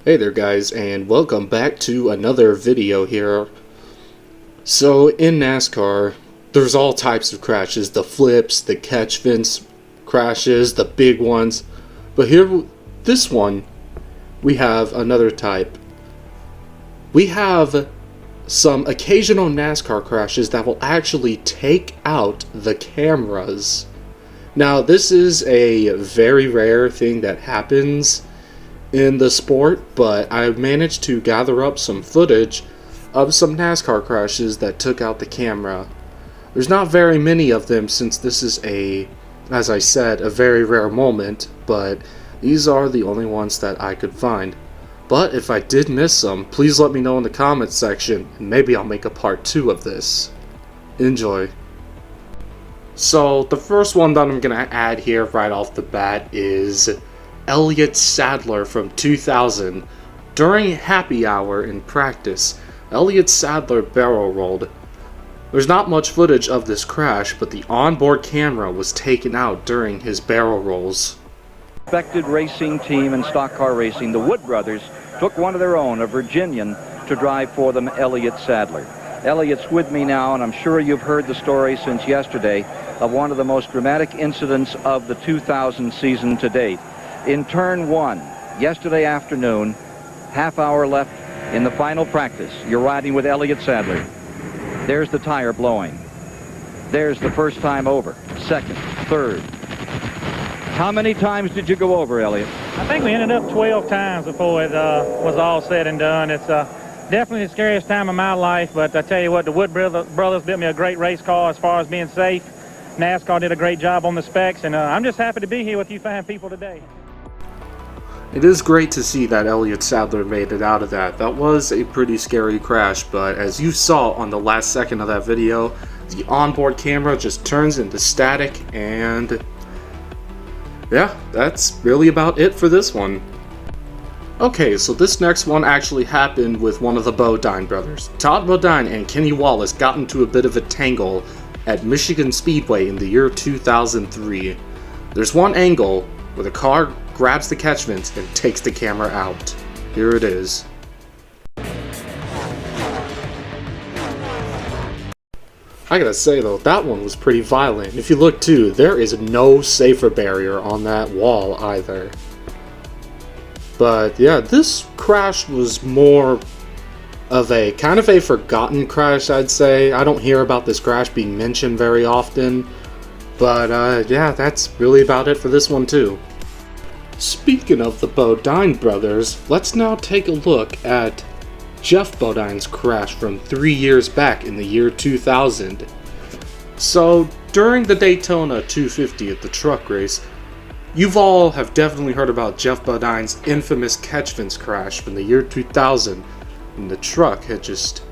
Hey there guys, and welcome back to another video here. So in NASCAR, there's all types of crashes, the flips, the catch fence crashes, the big ones. But here, this one, we have another type. We have some occasional NASCAR crashes that will actually take out the cameras. Now this is a very rare thing that happens in the sport, but I managed to gather up some footage of some NASCAR crashes that took out the camera. There's not very many of them since this is as I said, a very rare moment, but these are the only ones that I could find. But if I did miss some, please let me know in the comments section, and maybe I'll make a part 2 of this. Enjoy. So the first one that I'm gonna add here right off the bat is Elliot Sadler from 2000. During happy hour in practice, Elliot Sadler barrel rolled. There's not much footage of this crash, but the onboard camera was taken out during his barrel rolls. Respected racing team in stock car racing, the Wood brothers took one of their own, a Virginian, to drive for them, Elliot Sadler. Elliot's with me now, and I'm sure you've heard the story since yesterday of one of the most dramatic incidents of the 2000 season to date. In turn one, yesterday afternoon, half hour left in the final practice. You're riding with Elliot Sadler. There's the tire blowing. There's the first time over, second, third. How many times did you go over, Elliot? I think we ended up 12 times before it was all said and done. It's definitely the scariest time of my life, but I tell you what, the Wood brothers built me a great race car as far as being safe. NASCAR did a great job on the specs, and I'm just happy to be here with you fine people today. It is great to see that Elliot Sadler made it out of that. That was a pretty scary crash, but as you saw on the last second of that video, the onboard camera just turns into static, and yeah, that's really about it for this one. Okay, so this next one actually happened with one of the Bodine brothers. Todd Bodine and Kenny Wallace got into a bit of a tangle at Michigan Speedway in the year 2003. There's one angle where the car grabs the catch fence and takes the camera out. Here it is. I gotta say though, that one was pretty violent. If you look too, there is no safer barrier on that wall either. But yeah, this crash was more of a kind of a forgotten crash, I'd say. I don't hear about this crash being mentioned very often. But yeah, that's really about it for this one too. Speaking of the Bodine brothers, let's now take a look at Geoff Bodine's crash from 3 years back in the year 2000. So, during the Daytona 250 at the truck race, you've all have definitely heard about Geoff Bodine's infamous catch fence crash from the year 2000, when the truck had just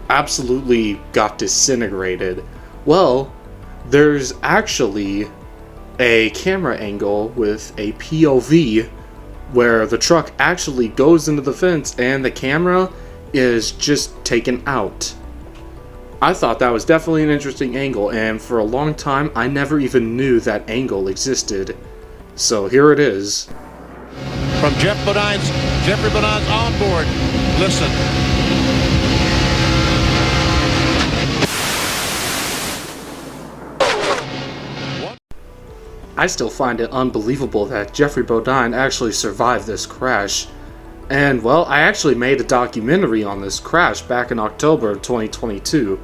absolutely got disintegrated. Well, there's actually a camera angle with a POV where the truck actually goes into the fence and the camera is just taken out. I thought that was definitely an interesting angle, and for a long time I never even knew that angle existed. So here it is. From Jeffrey Bodine's onboard. Listen. I still find it unbelievable that Geoffrey Bodine actually survived this crash. And well, I actually made a documentary on this crash back in October of 2022.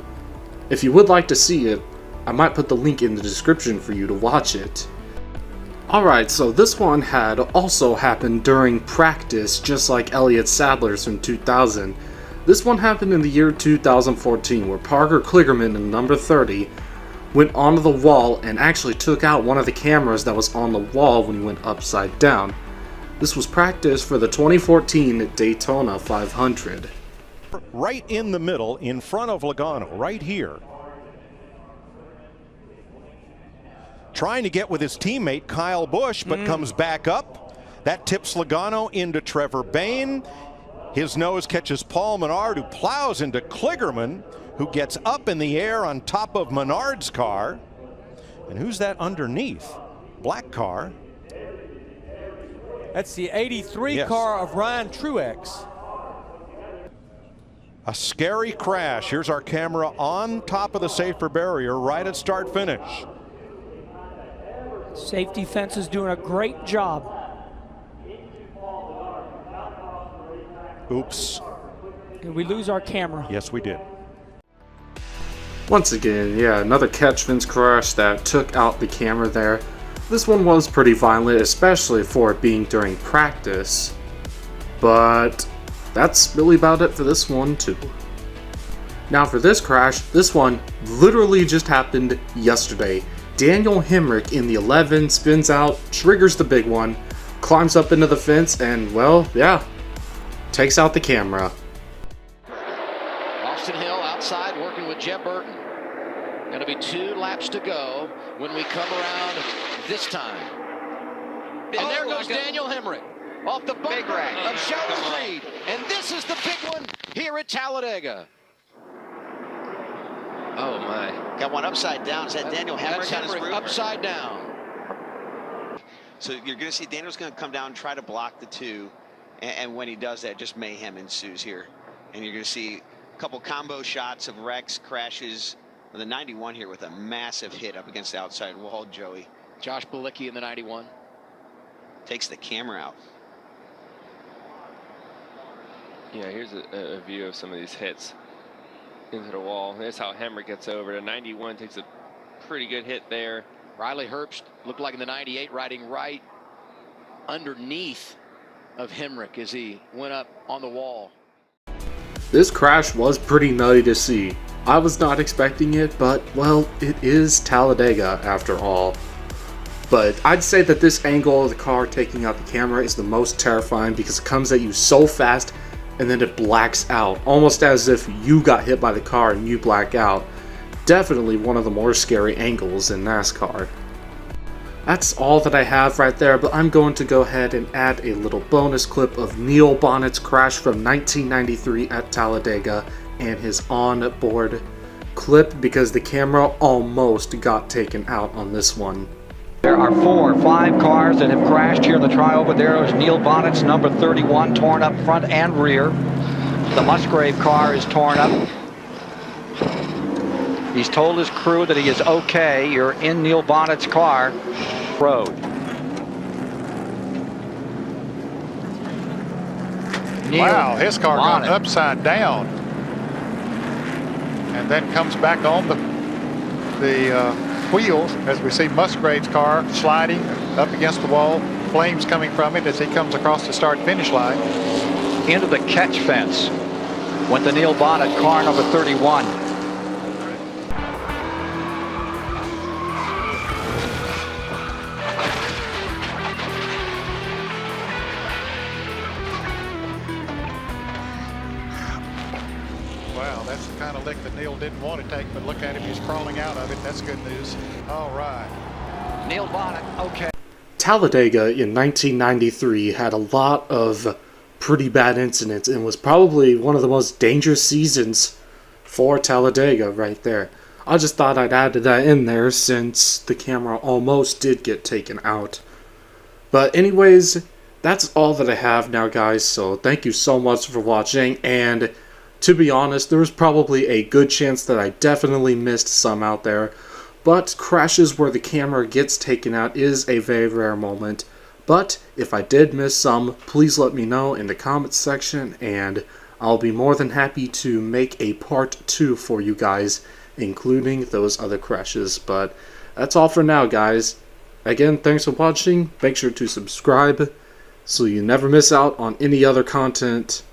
If you would like to see it, I might put the link in the description for you to watch it. Alright, so this one had also happened during practice, just like Elliot Sadler's from 2000. This one happened in the year 2014, where Parker Kligerman in number 30 went onto the wall and actually took out one of the cameras that was on the wall when he went upside down. This was practice for the 2014 Daytona 500. Right in the middle, in front of Logano, right here. Trying to get with his teammate Kyle Busch, but comes back up. That tips Logano into Trevor Bayne. His nose catches Paul Menard, who plows into Kligerman, who gets up in the air on top of Menard's car. And who's that underneath? Black car. That's the 83 car of Ryan Truex. A scary crash. Here's our camera on top of the safety barrier right at start finish. Safety fence is doing a great job. Oops. Did we lose our camera? Yes, we did. Once again, yeah, another catch fence crash that took out the camera there. This one was pretty violent, especially for it being during practice. But that's really about it for this one too. Now for this crash, this one literally just happened yesterday. Daniel Hemric in the 11 spins out, triggers the big one, climbs up into the fence, and well, yeah, takes out the camera. Austin Hill outside working with Jeb Burton. Going to be 2 laps to go when we come around this time. And there goes Daniel Hemric off the bumper of Sheldon Creed. And this is the big one here at Talladega. Oh my. Got one upside down. Is that Daniel Hemric on his roof? Upside down. So you're going to see Daniel's going to come down and try to block the 2. And when he does that, just mayhem ensues here. And you're going to see a couple combo shots of wrecks, crashes. The 91 here with a massive hit up against the outside wall, Joey. Josh Bilicki in the 91. Takes the camera out. Yeah, here's a view of some of these hits into the wall. There's how Hemric gets over. The 91 takes a pretty good hit there. Riley Herbst looked like in the 98 riding right underneath of Hemric as he went up on the wall. This crash was pretty nutty to see. I was not expecting it, but well, it is Talladega after all. But I'd say that this angle of the car taking out the camera is the most terrifying because it comes at you so fast and then it blacks out, almost as if you got hit by the car and you black out. Definitely one of the more scary angles in NASCAR. That's all that I have right there, but I'm going to go ahead and add a little bonus clip of Neil Bonnet's crash from 1993 at Talladega and his onboard clip because the camera almost got taken out on this one. There are 4 or 5 cars that have crashed here in the trioval. There is Neil Bonnet's number 31 torn up front and rear. The Musgrave car is torn up. He's told his crew that he is okay. You're in Neil Bonnet's car. Road. Wow, his car got upside down and then comes back on the wheels as we see Musgrave's car sliding up against the wall, flames coming from it as he comes across the start-finish line. Into the catch fence went the Neil Bonnet car number 31. Wow, that's the kind of lick that Neil didn't want to take, but look at him, he's crawling out of it. That's good news. All right. Neil Bonnet, okay. Talladega in 1993 had a lot of pretty bad incidents and was probably one of the most dangerous seasons for Talladega right there. I just thought I'd add that in there since the camera almost did get taken out. But anyways, that's all that I have now, guys, so thank you so much for watching, and to be honest, there was probably a good chance that I definitely missed some out there, but crashes where the camera gets taken out is a very rare moment. But if I did miss some, please let me know in the comments section, and I'll be more than happy to make a part 2 for you guys, including those other crashes. But that's all for now, guys. Again, thanks for watching. Make sure to subscribe so you never miss out on any other content.